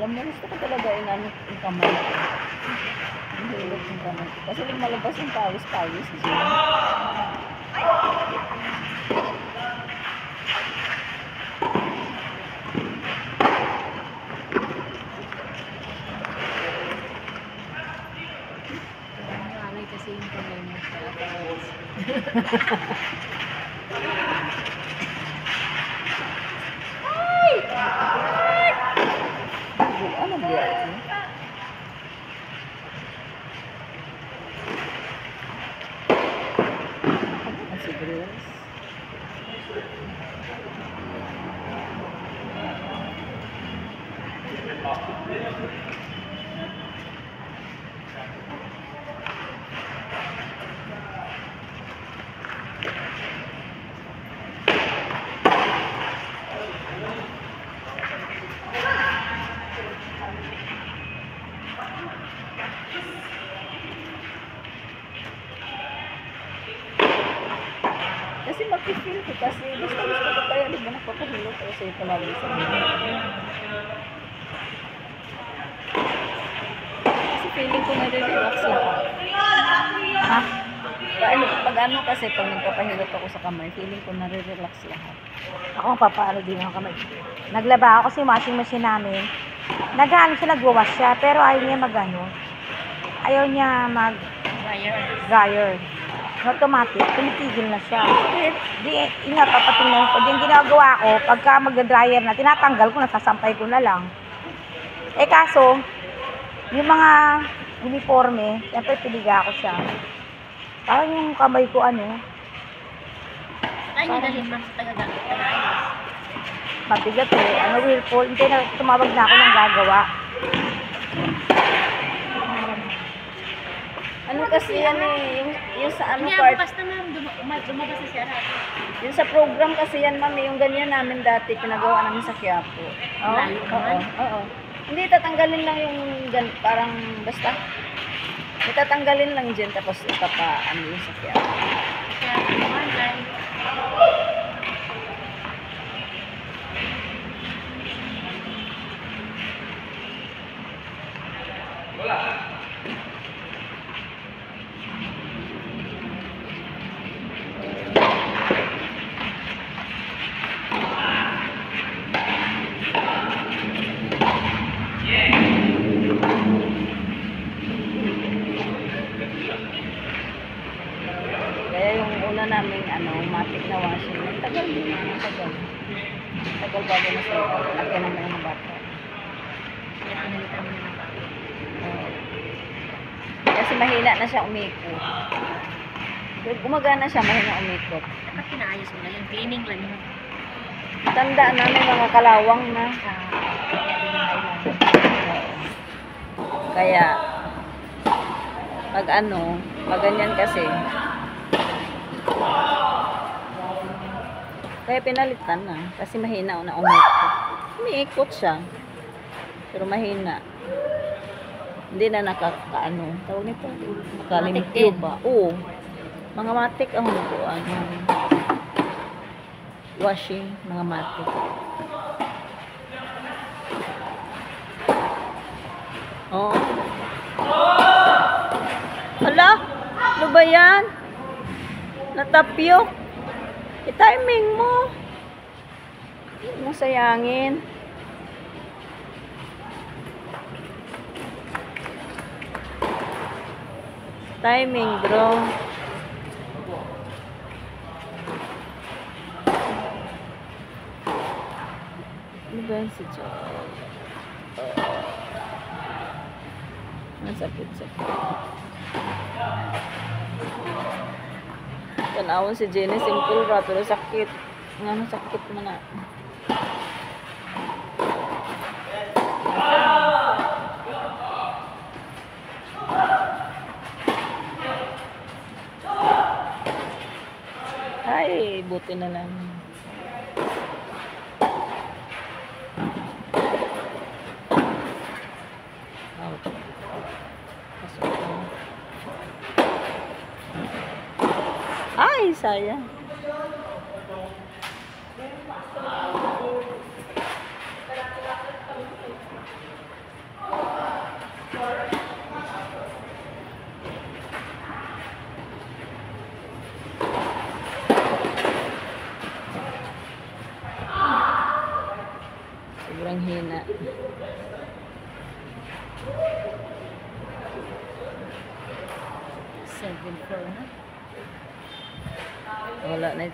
Alam mo, gusto ko talaga inano yung kamay ko. Ang hilot yung kamay ko. Kasi lumalabas yung pawis-pawis. Nangalay kasi yung kamay mo sa pawis. Ano ba yan? Ano si Grace? Kasi mag-feel ko kasi gusto ko kaya di ba napapahilot ako sa'yo palagi sa mga. Kasi feeling ko nare-relax lang. Ha? Pag ano kasi pag nagpapahilot ako sa kamay, feeling ko nare-relax lahat. Ako papaano din ang kamay. Naglaba ako kasi yung washing machine namin. Nag-ano siya, nagwawash siya. Pero ayaw niya mag-ano. Ayaw niya mag-dryer. Automatic, tumitigil na siya. Di, ingat, papatingnan ko. Di yung ginagawa ko, pagka mag-dryer na, tinatanggal ko, nasasampay ko na lang. Eh kaso, yung mga uniforme, siyempre piliga ko siya. Parang yung kamay ko ano, Ay, nidalhin mo sa taga-ayos. mabigat eh. Ano, Whirlpool, hindi na tumawag na ako ng gagawa. Ano kasi yan eh, yung sa ano Kaya part, bukas na ma'am, lumabas na siya natin. yung sa program kasi yan ma'am, yung ganyan namin dati, pinagawa namin sa Quiapo. Oh, Layo naman. Oo. Hindi, tatanggalin lang yung parang basta. Itatanggalin lang dyan, tapos ano yung sa Quiapo. Kaya naman, ay, Kaya yung una naming matic na washing, tagal din. Tagal bago na sa lagyan naman ng bata. kaya pinalitan mo na ng bago. Kasi mahina na siya umikot. Gumagana siya, mahina umikot. Dapat pinaayos mo lang, yung cleaning lang yun. Tanda namin mga kalawang na. Kaya, pag ganyan kasi, kaya pinalitan na. Kasi mahina na umikot. Umiikot siya. Pero mahina. Hindi na tawag nito, nakalimpyo ba? Oo. Mga matik ang washing, mga matik. Oh. Hala, ano ba yan? Natapyok. I-timing mo. Huwag mo sayangin. Timing, bro. Ano ba yan si Joel? Masakit-sakit. Tanawon si Jenny, simple ra, pero sakit. Nga, sakit mo na. Ay, buti na lang. Out. Pasok na. Ay, sayang. Sobrang hina. Seven four na. Wala na